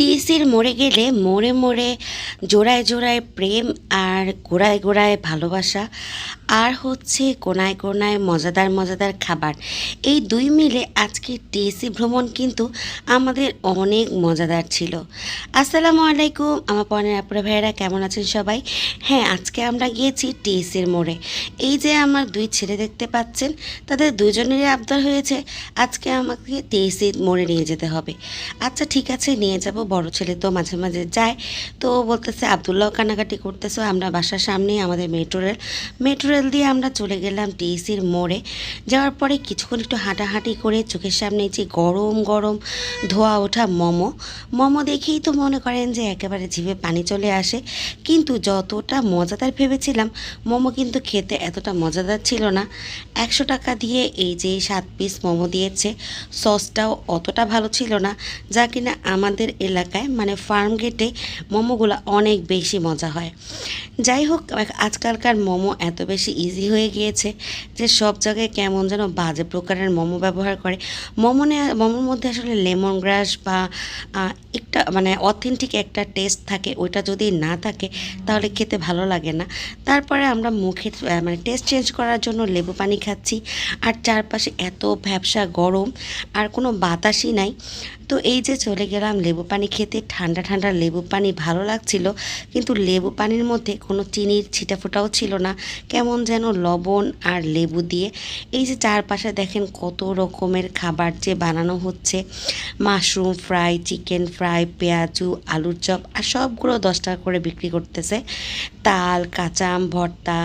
টিএসসির মোড়ে গেলে মোড়ে মোড়ে জোড়ায় জোড়ায় প্রেম আর গোড়ায় গোড়ায় ভালোবাসা আর হচ্ছে কোনায় কোনায় মজাদার মজাদার খাবার, এই দুই মিলে আজকে টিএসসি ভ্রমণ কিন্তু আমাদের অনেক মজাদার ছিল। আসসালামু আলাইকুম আমার পনের আপুরা ভাইয়েরা, কেমন আছেন সবাই? হ্যাঁ, আজকে আমরা গিয়েছি টিএসসির মোড়ে। এই যে আমার দুই ছেলে দেখতে পাচ্ছেন, তাদের দুজনেরই আবদার হয়েছে আজকে আমাকে টিএসসির মোড়ে নিয়ে যেতে হবে। আচ্ছা ঠিক আছে, নিয়ে যাব। বড় ছেলে তো মাঝে মাঝে যায়, তো ও বলতেছে, আবদুল্লাহ কান্নাকাটি করতেছে। আমরা বাসার সামনেই আমাদের মেট্রো রেল দিয়ে আমরা চলে গেলাম টিএসসির মোড়ে। যাওয়ার পরে কিছুক্ষণ একটু হাঁটাহাঁটি করে চোখের সামনে যে গরম গরম ধোয়া ওঠা মোমো দেখেই তো মনে করেন যে একেবারে জিভে পানি চলে আসে। কিন্তু যতটা মজাদার ভেবেছিলাম, মোমো কিন্তু খেতে এতটা মজাদার ছিল না। 100 টাকা দিয়ে এই যে 7 পিস মোমো দিয়েছে, সসটাও অতটা ভালো ছিল না, যা কিনা আমাদের এলাকায় মানে ফার্ম গেটে মোমোগুলো অনেক বেশি মজা হয়। যাই হোক, আজকালকার মোমো এত বেশি ইজি হয়ে গিয়েছে যে সব জায়গায় কেমন যেন বাজে প্রকারের মোমো ব্যবহার করে। মোমোর মধ্যে আসলে লেমন গ্রাস বা একটা মানে অথেন্টিক একটা টেস্ট থাকে, ওইটা যদি না থাকে তাহলে খেতে ভালো লাগে না। তারপরে আমরা মুখে মানে টেস্ট চেঞ্জ করার জন্য লেবু পানি খাচ্ছি, আর চারপাশে এত ভ্যাপসা গরম আর কোনো বাতাসই নাই। তো এই যে চলে গেলাম লেবু পানি খেতে, ঠান্ডা ঠান্ডা লেবু পানি ভালো লাগছিল, কিন্তু লেবু পানির মধ্যে কোনো চিনির ছিটাফোটাও ছিল না, কেমন যেন লবণ আর লেবু দিয়ে। এই যে চারপাশে দেখেন কত রকমের খাবার যে বানানো হচ্ছে, মাশরুম ফ্রাই, চিকেন ফ্রাই, পেঁয়াজু, আলুর চপ, আর সবগুলো 10 টাকা করে বিক্রি করতেছে। তাল, কাঁচা আম ভর্তা,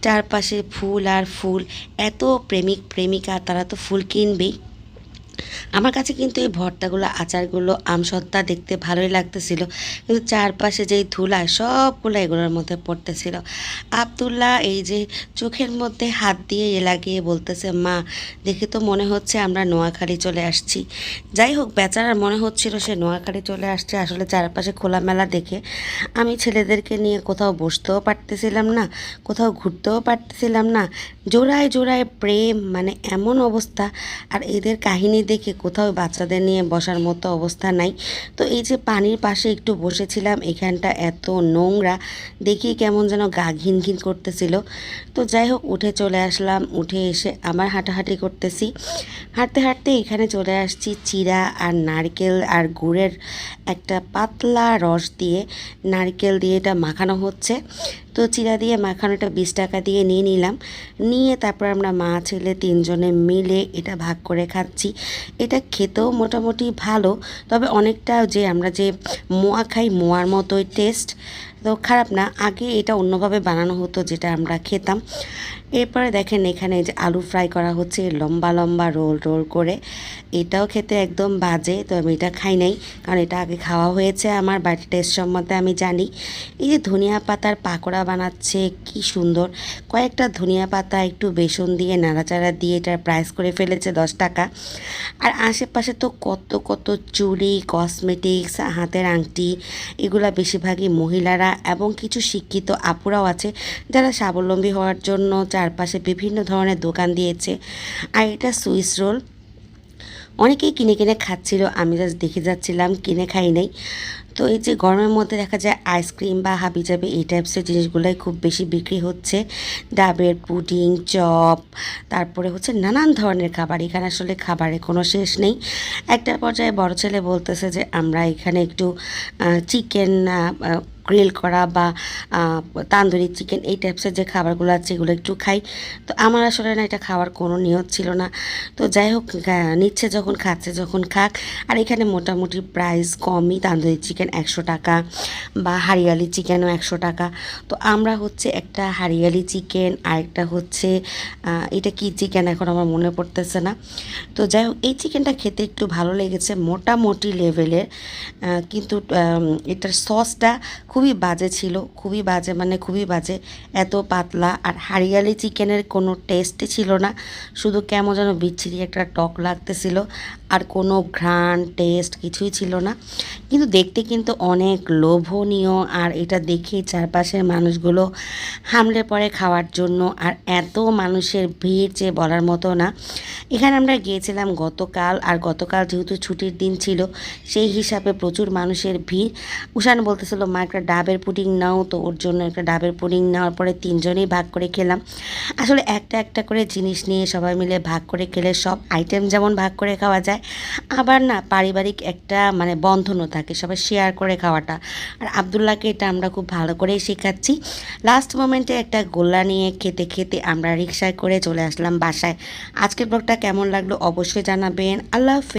চারপাশে ফুল আর ফুল। এত প্রেমিক প্রেমিকা, তারা তো ফুল কিনবেই। আমার কাছে কিন্তু এই ভর্তাগুলো, আচারগুলো, আমসত্ত্বা দেখতে ভালোই লাগতেছিল, কিন্তু চারপাশে যেই ধুলা সবগুলো এগুলোর মধ্যে পড়তেছিল। আব্দুল্লাহ এই যে চোখের মধ্যে হাত দিয়ে লাগিয়ে বলতেছে, মা দেখে তো মনে হচ্ছে আমরা নোয়াখালী চলে আসছি। যাই হোক, বেচারার মনে হচ্ছিল সে নোয়াখালী চলে আসছে। আসলে চারপাশে খোলামেলা দেখে আমি ছেলেদেরকে নিয়ে কোথাও বসতেও পারতেছিলাম না, কোথাও ঘুরতেও পারতেছিলাম না। জোড়ায় জোড়ায় প্রেম, মানে এমন অবস্থা। আর এদের কাহিনী দেখে কোথাও বাচ্চাদের নিয়ে বসার মতো অবস্থা নাই। তো এই যে পানির পাশে একটু বসেছিলাম, এখানটা এত নোংরা দেখি কেমন যেন গা ঘিন ঘিন করতেছিল। তো যাই হোক, উঠে চলে আসলাম। উঠে এসে আমার হাঁটাহাঁটি করতেছি, হাঁটতে হাঁটতে এখানে চলে আসছি চিড়া আর নারকেল আর গুড়ের একটা পাতলা রস দিয়ে, নারকেল দিয়ে এটা মাখানো হচ্ছে। তো চিড়া দিয়ে মাখানোটা 20 টাকা দিয়ে নিয়ে নিলাম। নিয়ে তারপর আমরা মা ছেলে তিনজনে মিলে এটা ভাগ করে খাচ্ছি। এটা খেতেও মোটামুটি ভালো, তবে অনেকটা যে আমরা যে মোয়া খাই, মোয়ার মতোই টেস্ট, তো খারাপ না। আগে এটা অন্যভাবে বানানো হতো যেটা আমরা খেতাম। এরপরে দেখেন এখানে যে আলু ফ্রাই করা হচ্ছে লম্বা লম্বা রোল রোল করে, এটাও খেতে একদম বাজে, তো আমি এটা খাই নাই, কারণ এটা আগে খাওয়া হয়েছে আমার বাড়ির টেস্ট সম্বন্ধে আমি জানি। এই যে ধনিয়া পাতার পাকোড়া বানাচ্ছে, কি সুন্দর। কয়েকটা ধনিয়া পাতা একটু বেসন দিয়ে নাড়াচাড়া দিয়ে এটার প্রাইস করে ফেলেছে 10 টাকা। আর আশেপাশে তো কত কত চুড়ি, কসমেটিক্স, হাতের আংটি, এগুলা বেশিরভাগই মহিলারা এবং কিছু শিক্ষিত আপুরাও আছে যারা স্বাবলম্বী হওয়ার জন্য চারপাশে বিভিন্ন ধরনের দোকান দিয়েছে। আর এটা সুইস রোল, অনেকেই কিনে কিনে খাচ্ছিল, আমি জাস্ট দেখে যাচ্ছিলাম, কিনে খাই নাই। তো এই যে গরমের মধ্যে দেখা যায় আইসক্রিম বা হাবিজাবি এই টাইপসের জিনিসগুলোই খুব বেশি বিক্রি হচ্ছে। ডাবের পুডিং, চপ, তারপরে হচ্ছে নানান ধরনের খাবার। এখানে আসলে খাবারের কোনো শেষ নেই। একটা পর্যায়ে বড় ছেলে বলতেছে যে আমরা এখানে একটু চিকেন গ্রিল করা বা তান্দুরি চিকেন এই টাইপসের যে খাবারগুলো আছে এগুলো একটু খাই। তো আমার আসলে না এটা খাওয়ার কোনো নিয়ত ছিল না। তো যাই হোক, নিচ্ছে যখন, খাচ্ছে যখন খাক। আর এখানে মোটামুটি প্রাইস কমই, তান্দুরি চিকেন 100 টাকা বা হারিয়ালি চিকেনও 100 টাকা। তো আমরা হচ্ছে একটা হারিয়ালি চিকেন আর একটা হচ্ছে এটা কি চিকেন এখন আমার মনে পড়তেছে না। তো যাই হোক, এই চিকেনটা খেতে একটু ভালো লেগেছে, মোটামুটি লেভেলের, কিন্তু এটার সসটা খুব খুবই বাজে ছিল, খুবই বাজে মানে খুবই বাজে। এত পাতলা আর হারিয়ালি চিকেনের কোনো টেস্টই ছিল না, শুধু কেমন যেন বিচ্ছিরি একটা টক লাগতেছিল আর কোনো ঘ্রাণ টেস্ট কিছুই ছিল না। কিন্তু দেখতে কিন্তু অনেক লোভনীয়, আর এটা দেখে চারপাশের মানুষগুলো হামলে পড়ে খাওয়ার জন্য। আর এত মানুষের ভিড় যে বলার মতো না। এখানে আমরা গিয়েছিলাম গতকাল, আর গতকাল যেহেতু ছুটির দিন ছিল সেই হিসাবে প্রচুর মানুষের ভিড়। উষান বলতেছিল মা একটা ডাবের পুডিং নাও, তো ওর জন্য একটা ডাবের পুডিং নেওয়ার পরে তিনজনেই ভাগ করে খেলাম। আসলে একটা একটা করে জিনিস নিয়ে সবাই মিলে ভাগ করে খেলে সব আইটেম যেমন ভাগ করে খাওয়া যায়, আবার না পারিবারিক একটা মানে বন্ধনও থাকে, সবাই শেয়ার করে খাওয়াটা। আর আবদুল্লাহকে এটা আমরা খুব ভালো করেই শেখাচ্ছি। লাস্ট মোমেন্টে একটা গোল্লা নিয়ে খেতে খেতে আমরা রিকশায় করে চলে আসলাম বাসায়। আজকের ব্লগটা কেমন লাগলো অবশ্যই জানাবেন। আল্লাহ হাফেজ।